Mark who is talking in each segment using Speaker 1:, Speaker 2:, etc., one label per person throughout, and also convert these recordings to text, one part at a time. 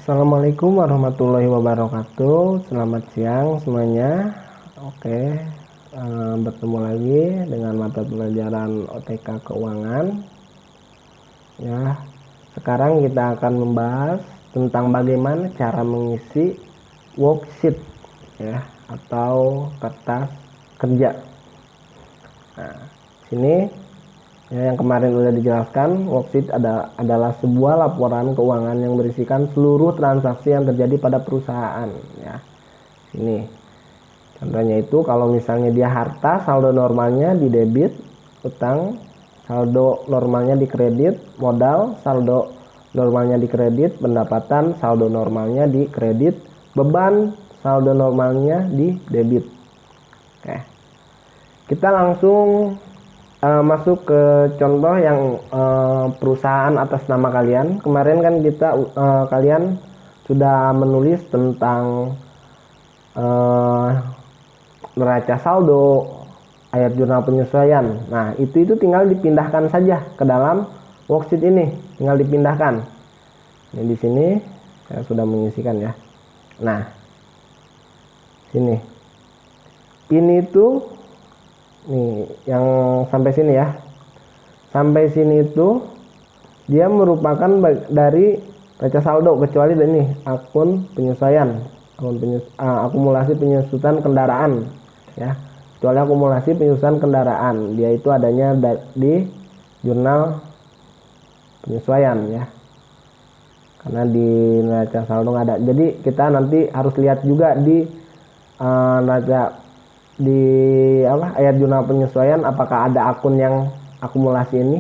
Speaker 1: Assalamualaikum warahmatullahi wabarakatuh. Selamat siang semuanya. Oke, bertemu lagi dengan mata pelajaran OTK Keuangan. Ya, sekarang kita akan membahas tentang bagaimana cara mengisi worksheet ya atau kertas kerja. Nah, sini ya, yang kemarin sudah dijelaskan, worksheet adalah sebuah laporan keuangan yang berisikan seluruh transaksi yang terjadi pada perusahaan. Ya, ini contohnya itu kalau misalnya dia harta, saldo normalnya di debit, utang, saldo normalnya di kredit, modal, saldo normalnya di kredit, pendapatan, saldo normalnya di kredit, beban, saldo normalnya di debit. Oke, kita langsung masuk ke contoh yang perusahaan atas nama kalian. Kemarin kan kita kalian sudah menulis tentang neraca saldo, ayat jurnal penyesuaian. Nah, itu tinggal dipindahkan saja ke dalam worksheet ini, tinggal dipindahkan. Ini di sini saya sudah mengisikan ya. Nah, sini. Ini tuh nih yang sampai sini ya, sampai sini itu dia merupakan dari neraca saldo kecuali ini akun penyesuaian, akumulasi penyusutan kendaraan ya, kecuali akumulasi penyusutan kendaraan dia itu adanya di jurnal penyesuaian ya, karena di neraca saldo nggak ada. Jadi kita nanti harus lihat juga di neraca ayat jurnal penyesuaian apakah ada akun yang akumulasi ini.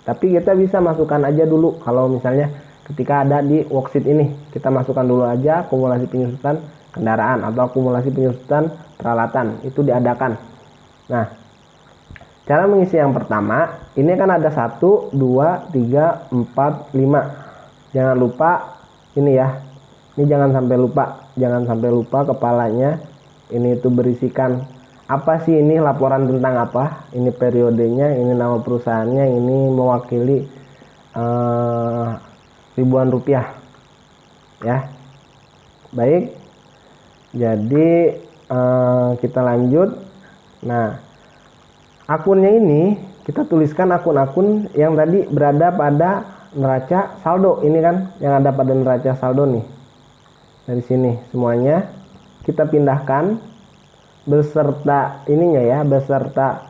Speaker 1: Tapi kita bisa masukkan aja dulu kalau misalnya ketika ada di worksheet ini, kita masukkan dulu aja akumulasi penyusutan kendaraan atau akumulasi penyusutan peralatan, itu diadakan. Nah, cara mengisi yang pertama ini kan ada 1, 2, 3, 4, 5. Jangan lupa ini ya, ini jangan sampai lupa kepalanya. Ini itu berisikan apa sih, ini laporan tentang apa, ini periodenya, ini nama perusahaannya, ini mewakili ribuan rupiah ya. Baik, jadi kita lanjut. Nah, akunnya ini kita tuliskan akun-akun yang tadi berada pada neraca saldo. Ini kan yang ada pada neraca saldo nih. Dari sini semuanya kita pindahkan beserta ininya ya, beserta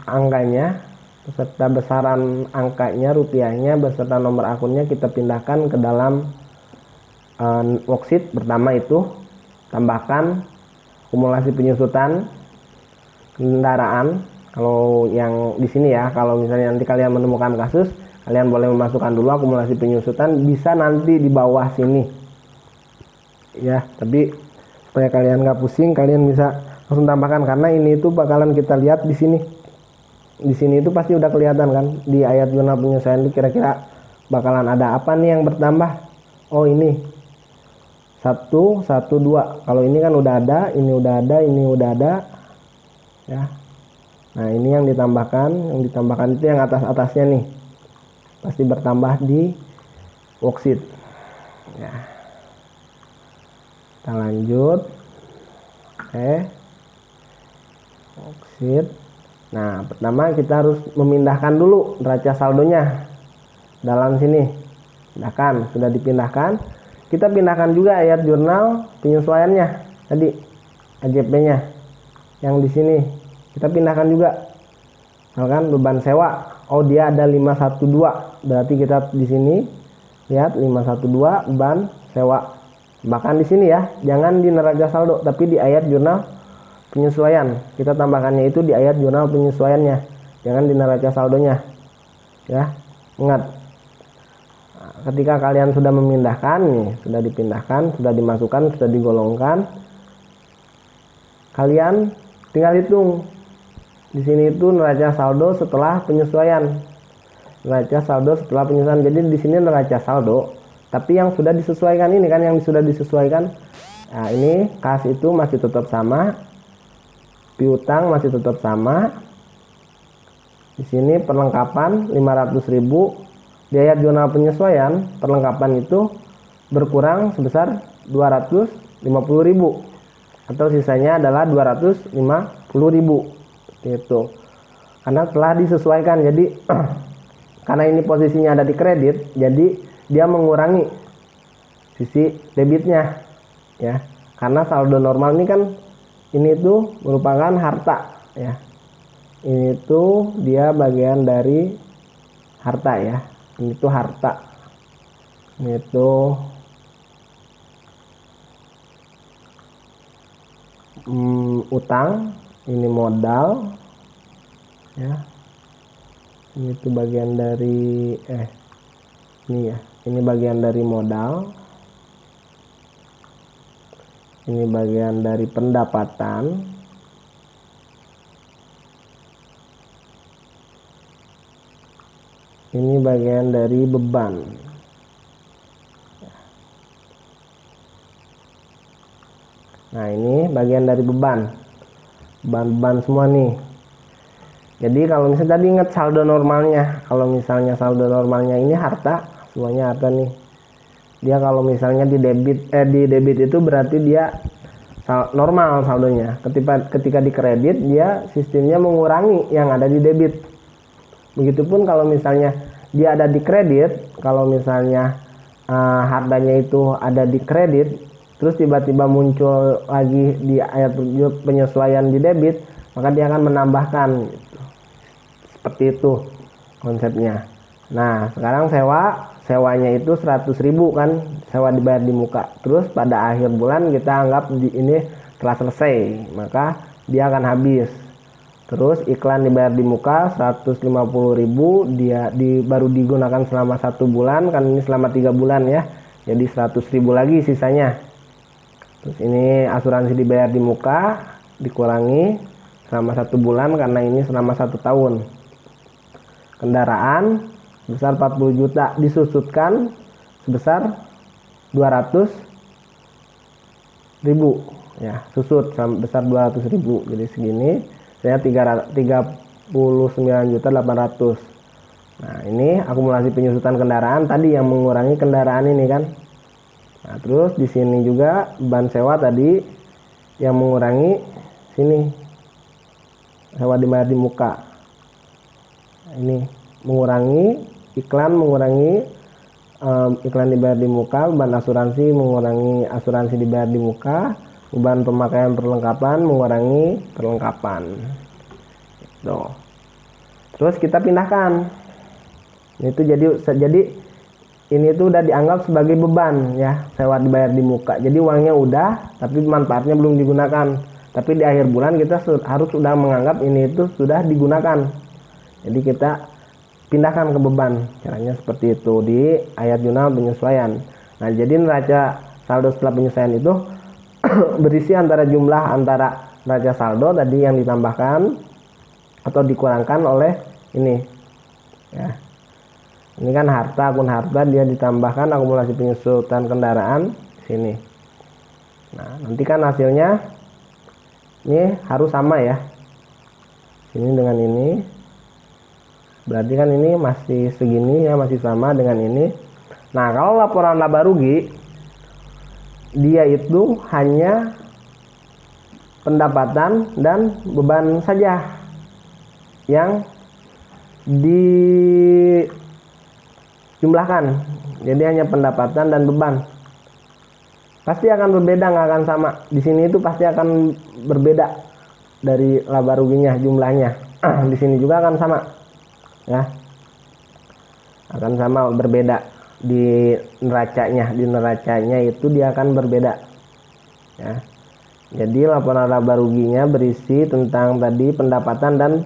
Speaker 1: angkanya, beserta besaran angkanya, rupiahnya, beserta nomor akunnya kita pindahkan ke dalam worksheet pertama itu. Tambahkan akumulasi penyusutan kendaraan. Kalau yang di sini ya, kalau misalnya nanti kalian menemukan kasus, kalian boleh memasukkan dulu akumulasi penyusutan, bisa nanti di bawah sini ya, tapi supaya kalian nggak pusing, kalian bisa langsung tambahkan karena ini itu bakalan kita lihat di sini. Di sini itu pasti udah kelihatan kan di ayat jurnal penyesuaian itu kira-kira bakalan ada apa nih yang bertambah. Oh, ini 1, 1, 2. Kalau ini kan udah ada, ini udah ada, ini udah ada ya. Nah, ini yang ditambahkan itu yang atas-atasnya nih pasti bertambah di worksheet ya. Kita lanjut. Oke, worksheet. Nah, pertama kita harus memindahkan dulu neraca saldonya dalam sini. Pindahkan, sudah dipindahkan. Kita pindahkan juga ayat jurnal penyesuaiannya tadi, AJP-nya yang di sini kita pindahkan juga. Misalkan beban sewa, oh dia ada 512, berarti kita di sini lihat 512 beban sewa. Bahkan di sini ya, jangan di neraca saldo tapi di ayat jurnal penyesuaian. Kita tambahkannya itu di ayat jurnal penyesuaiannya, jangan di neraca saldonya ya. Ingat, ketika kalian sudah memindahkan nih, sudah dipindahkan, sudah dimasukkan, sudah digolongkan, kalian tinggal hitung di sini itu neraca saldo setelah penyesuaian. Neraca saldo setelah penyesuaian. Jadi di sini neraca saldo, tapi yang sudah disesuaikan ini kan, yang sudah disesuaikan. Nah, ini kas itu masih tetap sama, piutang masih tetap sama. Di sini perlengkapan 500.000 di ayat jurnal penyesuaian perlengkapan itu berkurang sebesar 250.000 atau sisanya adalah 250.000 itu karena telah disesuaikan. Jadi karena ini posisinya ada di kredit, jadi dia mengurangi sisi debitnya ya, karena saldo normal ini kan ini tuh merupakan harta ya, ini tuh dia bagian dari harta ya, ini tuh harta, ini tuh utang, ini modal ya, ini tuh bagian dari ini ya, ini bagian dari modal, ini bagian dari pendapatan, ini bagian dari beban. Nah ini bagian dari beban semua nih. Jadi kalau misalnya tadi ingat saldo normalnya, kalau misalnya saldo normalnya ini harta, semuanya harta nih. Dia kalau misalnya di debit itu berarti dia normal saldonya. Ketika di kredit dia sistemnya mengurangi yang ada di debit. Begitupun kalau misalnya dia ada di kredit, kalau misalnya hartanya itu ada di kredit, terus tiba-tiba muncul lagi di ayat penyesuaian di debit, maka dia akan menambahkan gitu. Seperti itu konsepnya. Nah sekarang sewanya itu 100.000 kan, sewa dibayar di muka. Terus pada akhir bulan kita anggap ini telah selesai, maka dia akan habis. Terus iklan dibayar di muka 150.000, dia baru digunakan selama 1 bulan, kan ini selama 3 bulan ya, jadi 100.000 lagi sisanya. Terus ini asuransi dibayar di muka dikurangi selama 1 bulan karena ini selama 1 tahun. Kendaraan sebesar 40 juta disusutkan sebesar 200.000 ya, susut sebesar 200.000, jadi segini saya 39.800.000. Nah ini akumulasi penyusutan kendaraan tadi yang mengurangi kendaraan ini kan. Nah terus di sini juga beban sewa tadi yang mengurangi sini, sewa dibayar di muka. Nah, ini mengurangi iklan, mengurangi iklan dibayar di muka, beban asuransi mengurangi asuransi dibayar di muka, beban pemakaian perlengkapan mengurangi perlengkapan. Tuh. Terus kita pindahkan. Itu jadi ini tuh udah dianggap sebagai beban ya, sewa dibayar di muka. Jadi uangnya udah, tapi manfaatnya belum digunakan. Tapi di akhir bulan kita harus sudah menganggap ini itu sudah digunakan. Jadi kita pindahkan ke beban. Caranya seperti itu di ayat jurnal penyesuaian. Nah, jadi neraca saldo setelah penyesuaian itu berisi antara neraca saldo tadi yang ditambahkan atau dikurangkan oleh ini ya. Ini kan harta, akun harta, dia ditambahkan akumulasi penyusutan kendaraan sini. Nah nanti kan hasilnya ini harus sama ya, ini dengan ini berarti kan ini masih segini ya, masih sama dengan ini. Nah kalau laporan laba rugi dia itu hanya pendapatan dan beban saja yang dijumlahkan. Jadi hanya pendapatan dan beban. Pasti akan berbeda, nggak akan sama. Di sini itu pasti akan berbeda dari laba ruginya jumlahnya. Di sini juga akan sama. Ya. Akan sama, berbeda di neracanya itu dia akan berbeda. Ya. Jadi laporan laba ruginya berisi tentang tadi pendapatan dan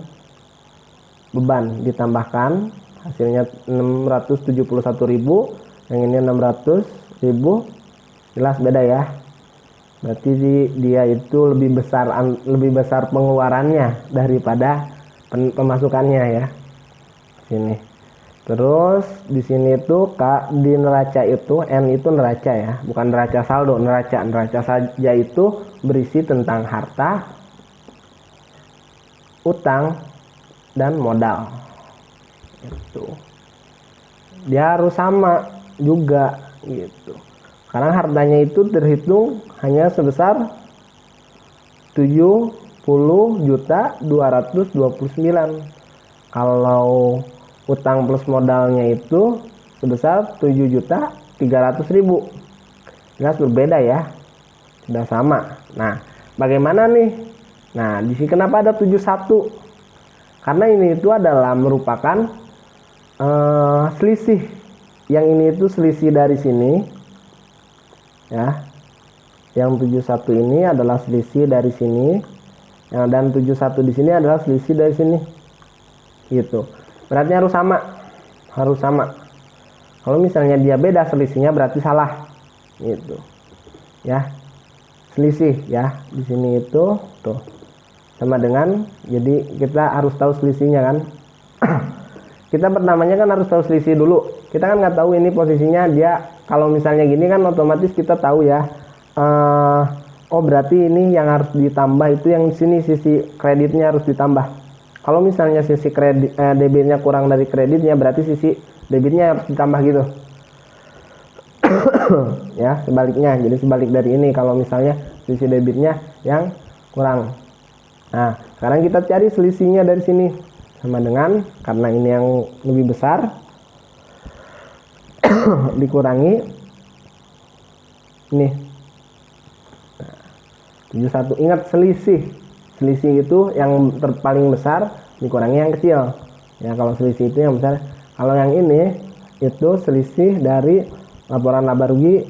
Speaker 1: beban ditambahkan, hasilnya 671.000, yang ini 600.000, jelas beda ya. Berarti dia itu lebih besar pengeluarannya daripada pemasukannya ya. Sini. Terus di sini itu di neraca itu N itu neraca ya, bukan neraca saldo. Neraca saja itu berisi tentang harta, utang, dan modal. Itu. dia harus sama juga gitu. Sekarang hartanya itu terhitung hanya sebesar 70.229. Kalau utang plus modalnya itu sebesar 7.300.000. Jelas berbeda ya. Sudah sama. Nah, bagaimana nih? Nah, di sini kenapa ada 71? Karena ini itu adalah merupakan selisih. Yang ini itu selisih dari sini. Ya. Yang 71 ini adalah selisih dari sini. Dan 71 di sini adalah selisih dari sini. Gitu. Berarti harus sama. Harus sama. Kalau misalnya dia beda selisihnya berarti salah. Gitu. Ya. Selisih ya. Di sini itu tuh sama dengan, jadi kita harus tahu selisihnya kan. Kita pertamanya kan harus tahu selisih dulu. Kita kan nggak tahu ini posisinya dia, kalau misalnya gini kan otomatis kita tahu ya. Oh berarti ini yang harus ditambah itu yang di sini sisi kreditnya harus ditambah. Kalau misalnya sisi kredit debitnya kurang dari kreditnya berarti sisi debitnya harus ditambah gitu. Ya sebaliknya, jadi sebalik dari ini kalau misalnya sisi debitnya yang kurang. Nah, sekarang kita cari selisihnya dari sini. Sama dengan, karena ini yang lebih besar, dikurangi ini. Nah, 71. Ingat selisih. Selisih itu yang paling besar dikurangi yang kecil. Ya, kalau selisih itu yang besar. Kalau yang ini itu selisih dari laporan laba rugi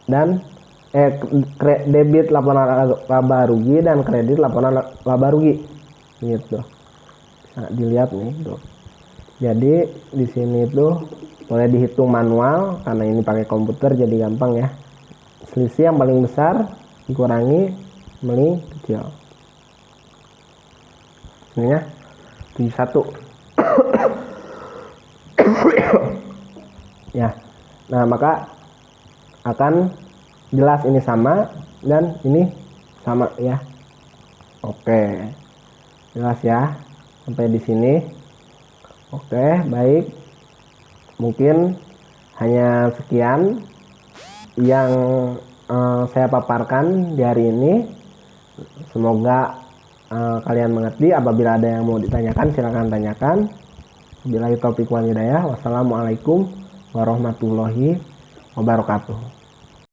Speaker 1: dan debit laporan laba rugi dan kredit laporan laba rugi gitu. Nah, dilihat nih tuh. Jadi di sini tuh boleh dihitung manual karena ini pakai komputer jadi gampang ya. Selisih yang paling besar dikurangi paling kecil. Ini ya 71. Ya. Nah, maka akan jelas ini sama dan ini sama ya. Oke. Jelas ya sampai di sini. Oke, baik. Mungkin hanya sekian yang saya paparkan di hari ini. Semoga kalian mengerti. Apabila ada yang mau ditanyakan silakan tanyakan. Wabillahi taufiq wal hidayah. Wassalamualaikum warahmatullahi wabarakatuh.